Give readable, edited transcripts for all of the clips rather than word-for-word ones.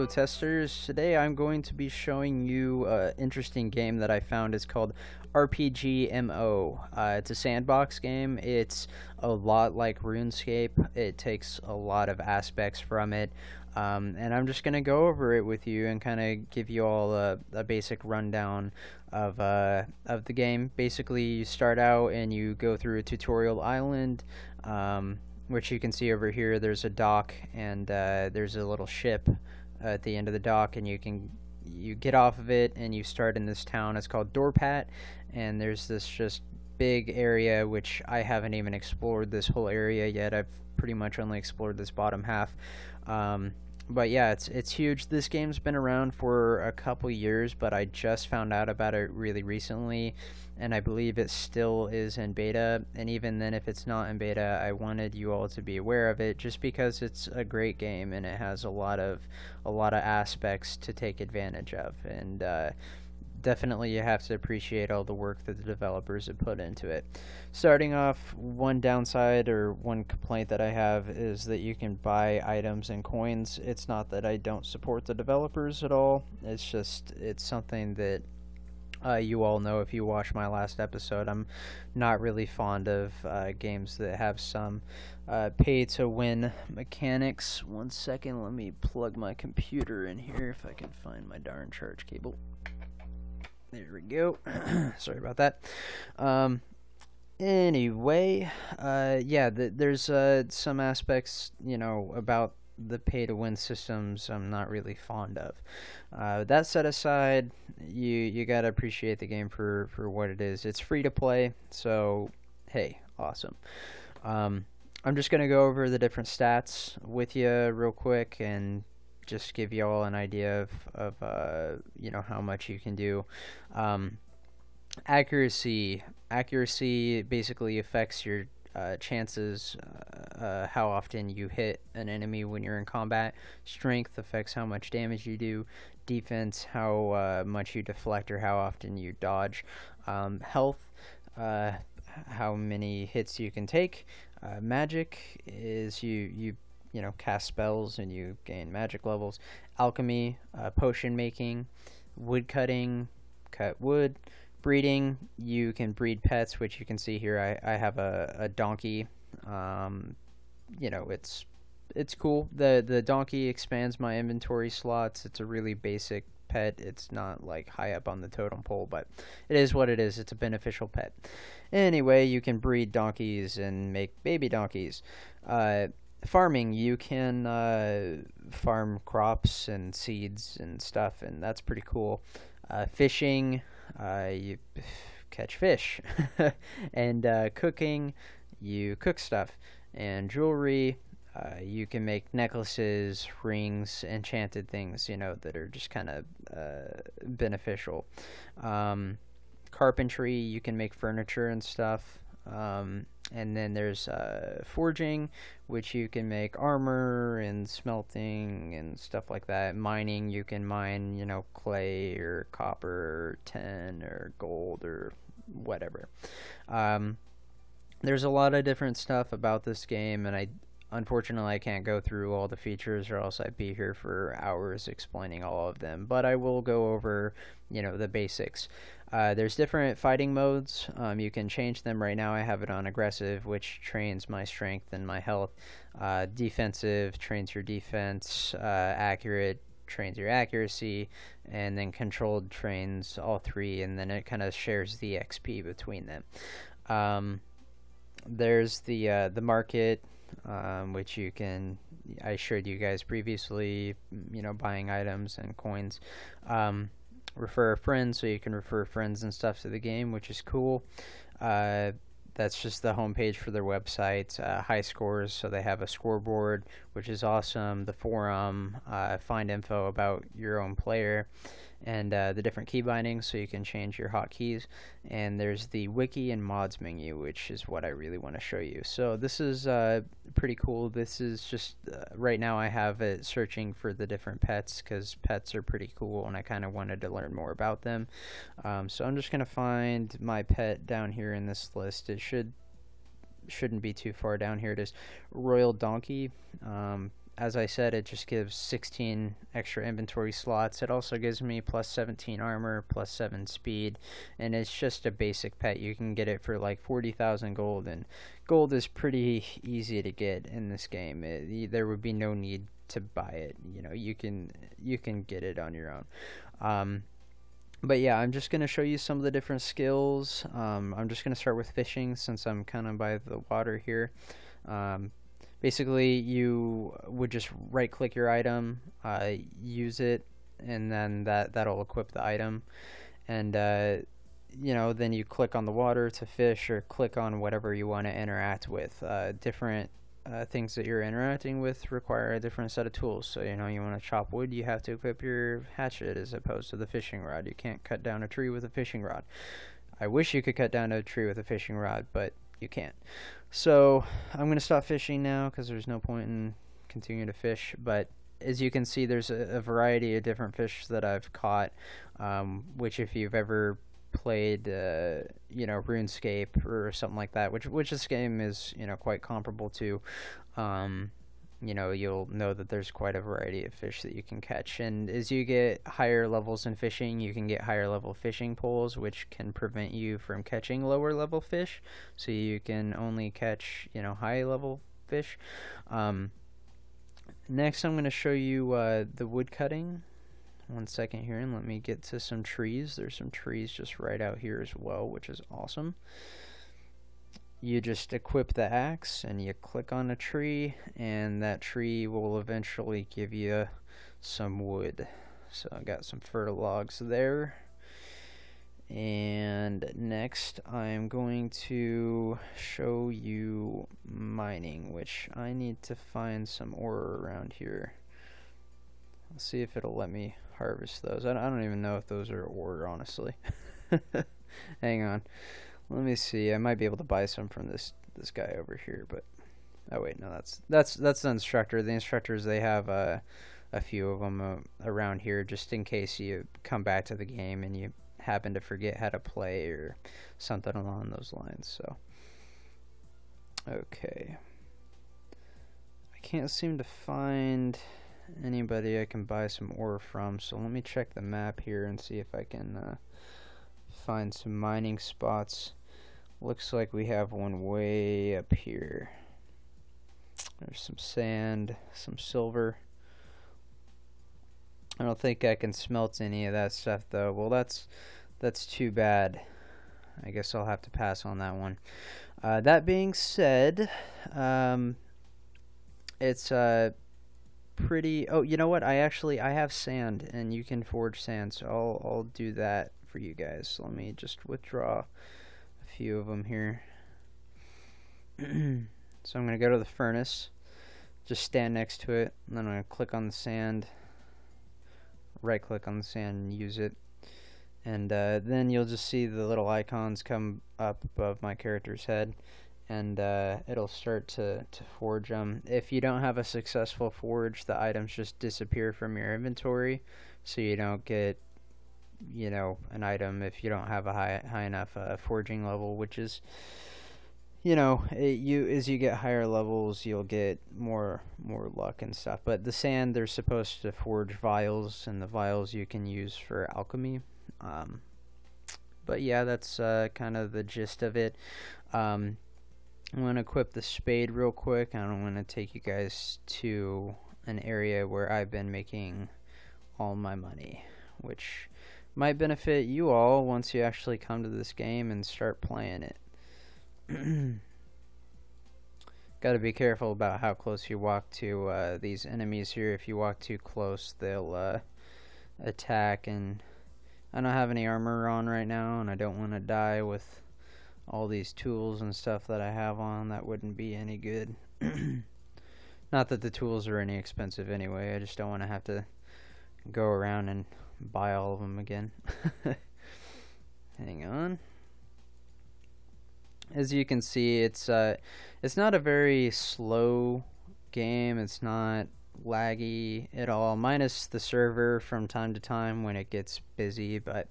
testers. Today I'm going to be showing you an interesting game that I found. Is called rpg.mo. It's a sandbox game. It's a lot like RuneScape. It takes a lot of aspects from it. And I'm just going to go over it with you and kind of give you all a basic rundown of the game. Basically, you start out and you go through a tutorial island, which you can see over here. There's a dock and there's a little ship at the end of the dock, and you get off of it and you start in this town. It's called Dorpat, and there's this just big area which I haven't even explored this whole area yet. I've pretty much only explored this bottom half. But yeah, it's huge. This game's been around for a couple years, but I just found out about it really recently, and I believe it still is in beta. And even then, if it's not in beta, I wanted you all to be aware of it, just because it's a great game and it has a lot of aspects to take advantage of. And definitely you have to appreciate all the work that the developers have put into it. Starting off, one downside or one complaint that I have is that you can buy items and coins. It's not that I don't support the developers at all. It's just, it's something that you all know if you watch my last episode. I'm not really fond of games that have some pay to win mechanics. One second, let me plug my computer in here if I can find my darn charge cable. There we go. Sorry about that. Anyway, yeah, there's some aspects, about the pay-to-win systems I'm not really fond of. That set aside, you gotta appreciate the game for what it is. It's free to play, so hey, awesome. I'm just gonna go over the different stats with you real quick and just give you all an idea of how much you can do. Accuracy basically affects your chances, how often you hit an enemy when you're in combat. Strength affects how much damage you do. Defense, how much you deflect or how often you dodge. Health, how many hits you can take. Magic is you cast spells and you gain magic levels. Alchemy, potion making. Wood cutting, cut wood. Breeding, you can breed pets, which you can see here. I have a donkey. It's cool. The donkey expands my inventory slots. It's a really basic pet. It's not like high up on the totem pole, but it is what it is. It's a beneficial pet. Anyway, you can breed donkeys and make baby donkeys. Farming, you can farm crops and seeds and stuff, and that's pretty cool. Fishing, you catch fish. And cooking, you cook stuff. And jewelry, you can make necklaces, rings, enchanted things, that are just kind of beneficial. Carpentry, you can make furniture and stuff. And then there's forging, which you can make armor and smelting and stuff like that. Mining, you can mine, clay or copper or tin or gold or whatever. There's a lot of different stuff about this game, and unfortunately I can't go through all the features, or else I'd be here for hours explaining all of them. But I will go over, the basics. There's different fighting modes. You can change them. Right now I have it on aggressive, which trains my strength and my health. Defensive trains your defense. Accurate trains your accuracy. And then controlled trains all three, and then it kind of shares the XP between them. There's the market, which I showed you guys previously, buying items and coins. Refer a friend, so you can refer friends and stuff to the game, which is cool. That's just the homepage for their website. High scores, so they have a scoreboard, which is awesome. The forum, find info about your own player, and the different key bindings, so you can change your hotkeys. And there's the wiki and mods menu, which is what I really want to show you. So this is pretty cool. This is just right now I have it searching for the different pets, because pets are pretty cool and I kind of wanted to learn more about them. So I'm just gonna find my pet down here in this list. It shouldn't be too far down here. It is Royal Donkey. as I said, it just gives 16 extra inventory slots. It also gives me plus 17 armor, plus 7 speed, and it's just a basic pet. You can get it for like 40,000 gold, and gold is pretty easy to get in this game. There would be no need to buy it. You know, you can get it on your own. But yeah, I'm just going to show you some of the different skills. I'm just going to start with fishing since I'm kind of by the water here. Basically, you would just right-click your item, use it, and then that'll equip the item. And you know, then you click on the water to fish, or click on whatever you want to interact with. Different things that you're interacting with require a different set of tools. So, you know, you want to chop wood, you have to equip your hatchet as opposed to the fishing rod. You can't cut down a tree with a fishing rod. I wish you could cut down a tree with a fishing rod, but you can't. So I'm going to stop fishing now because there's no point in continuing to fish. But as you can see, there's a variety of different fish that I've caught, which if you've ever played you know, RuneScape or something like that, which this game is, you know, quite comparable to, you know, you'll know that there's quite a variety of fish that you can catch. And as you get higher levels in fishing, you can get higher level fishing poles, which can prevent you from catching lower level fish, so you can only catch, you know, high level fish. Next I'm going to show you the wood cutting. One second here, and let me get to some trees. There's some trees just right out here as well, which is awesome. You just equip the axe and you click on a tree, and that tree will eventually give you some wood. So I got some fertile logs there. And next I'm going to show you mining, which I need to find some ore around here. Let's see if it'll let me harvest those. I don't even know if those are ore, honestly. Hang on. Let me see. I might be able to buy some from this guy over here, but oh wait, no, that's the instructor. The instructors, they have a few of them around here just in case you come back to the game and you happen to forget how to play or something along those lines. So okay. I can't seem to find anybody I can buy some ore from, so let me check the map here and see if I can find some mining spots. Looks like we have one way up here. There's some sand, some silver. I don't think I can smelt any of that stuff though. Well, that's too bad. I guess I'll have to pass on that one. That being said, it's pretty. Oh, you know what? I have sand, and you can forge sand, so I'll do that for you guys. Let me just withdraw a few of them here. So I'm gonna go to the furnace, just stand next to it, and then I'm gonna click on the sand, right click on the sand and use it, and then you'll just see the little icons come up above my character's head, and it'll start to forge them. If you don't have a successful forge, the items just disappear from your inventory, so you don't get, you know, an item if you don't have a high enough forging level, which is, you know, as you get higher levels, you'll get more luck and stuff. But the sand, they're supposed to forge vials, and the vials you can use for alchemy. But yeah, that's kind of the gist of it. I'm going to equip the spade real quick, and I'm going to take you guys to an area where I've been making all my money, which might benefit you all once you actually come to this game and start playing it. Got to be careful about how close you walk to these enemies here. If you walk too close, they'll attack, and I don't have any armor on right now, and I don't want to die with all these tools and stuff that I have on. That wouldn't be any good. Not that the tools are any expensive anyway, I just don't want to have to go around and buy all of them again. Hang on. As you can see, it's not a very slow game. It's not laggy at all, minus the server from time to time when it gets busy, but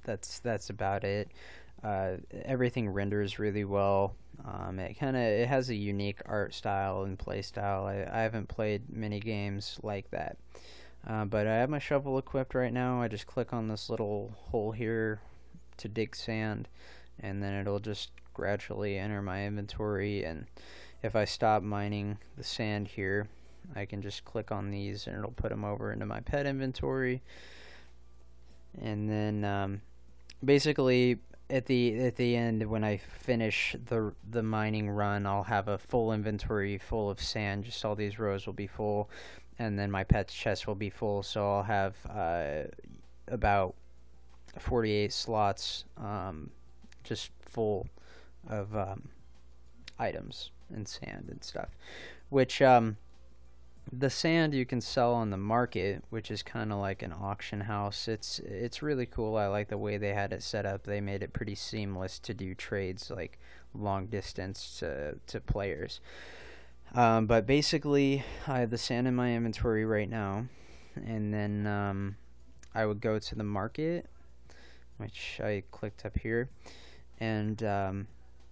that's about it. Everything renders really well. It has a unique art style and play style. I haven't played many games like that. But I have my shovel equipped right now. I just click on this little hole here to dig sand, and then it'll just gradually enter my inventory. And if I stop mining the sand here, I can just click on these and it'll put them over into my pet inventory. And then basically at the end, when I finish the mining run, I'll have a full inventory full of sand. Just all these rows will be full, and then my pet's chest will be full. So I'll have about 48 slots just full of items and sand and stuff, which the sand you can sell on the market, which is kind of like an auction house. It's really cool. I like the way they had it set up. They made it pretty seamless to do trades like long distance to players. But basically, I have the sand in my inventory right now, and then I would go to the market, which I clicked up here, and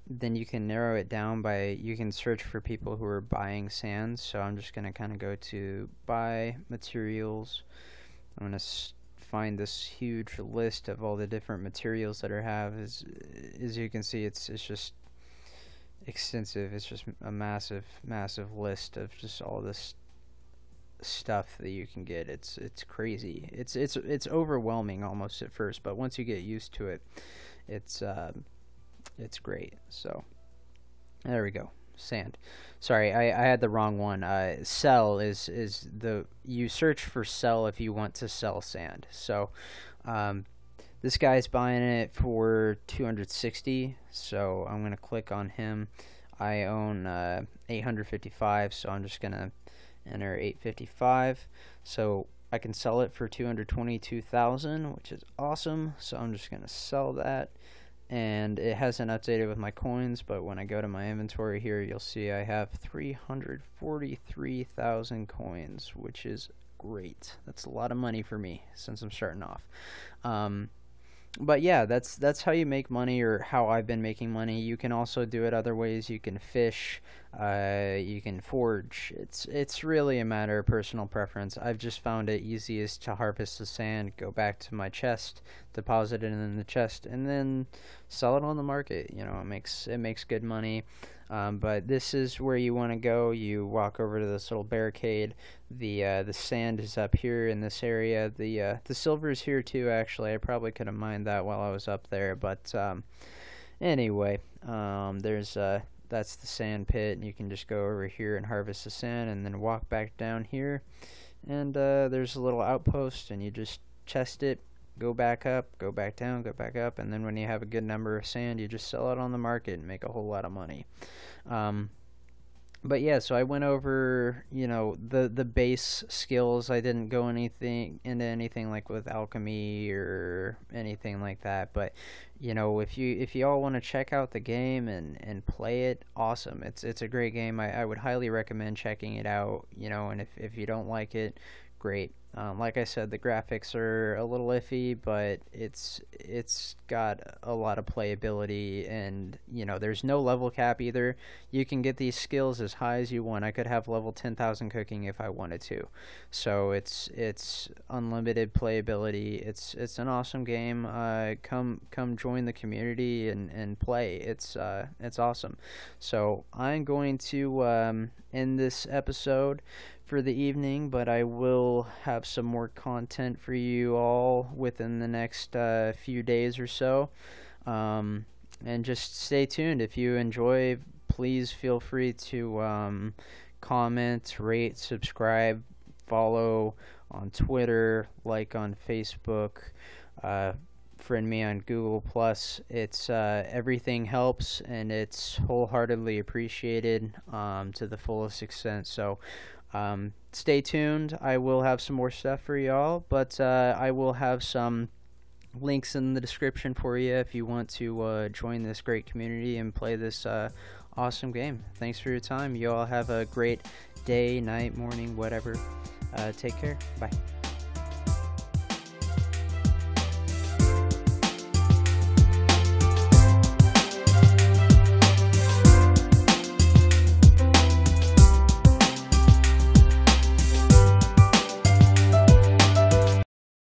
then you can narrow it down by, you can search for people who are buying sand. So I'm just going to kind of go to buy materials. I'm going to find this huge list of all the different materials that I have. As you can see, it's just extensive. It's just a massive list of just all this stuff that you can get. It's crazy. It's overwhelming almost at first, but once you get used to it, it's great. So there we go. Sand. Sorry, I had the wrong one. Sell is the, you search for sell if you want to sell sand. So this guy's buying it for 260, so I'm gonna click on him. I own 855, so I'm just gonna enter 855. So I can sell it for 222,000, which is awesome. So I'm just gonna sell that. And it hasn't updated with my coins, but when I go to my inventory here, you'll see I have 343,000 coins, which is great. That's a lot of money for me since I'm starting off. But yeah, that's how you make money, or how I've been making money. You can also do it other ways. You can fish, you can forge. It's really a matter of personal preference. I've just found it easiest to harvest the sand, go back to my chest, deposit it in the chest, and then sell it on the market. You know, it makes good money. But this is where you want to go. You walk over to this little barricade. The sand is up here in this area. The silver is here too. Actually, I probably could have mined that while I was up there. But anyway, that's the sand pit, and you can just go over here and harvest the sand, and then walk back down here. And there's a little outpost, and you just chest it. Go back up, go back down, go back up, and then when you have a good number of sand, you just sell it on the market and make a whole lot of money. But yeah, so I went over, you know, the base skills. I didn't go into anything like with alchemy or anything like that. But you know, if you all want to check out the game and play it, awesome. It's a great game. I would highly recommend checking it out. You know, and if you don't like it, great. Like I said, the graphics are a little iffy, but it's got a lot of playability, and you know, there's no level cap either. You can get these skills as high as you want. I could have level 10,000 cooking if I wanted to. So it's unlimited playability. It's an awesome game. Come join the community and play. It's awesome. So I'm going to end this episode for the evening, but I will have some more content for you all within the next few days or so, and just stay tuned. If you enjoy, please feel free to comment, rate, subscribe, follow on Twitter, like on Facebook, friend me on Google+. It's everything helps, and it's wholeheartedly appreciated to the fullest extent. So stay tuned. I will have some more stuff for y'all, but I will have some links in the description for you if you want to join this great community and play this awesome game. Thanks for your time. You all have a great day, night, morning, whatever. Take care. Bye.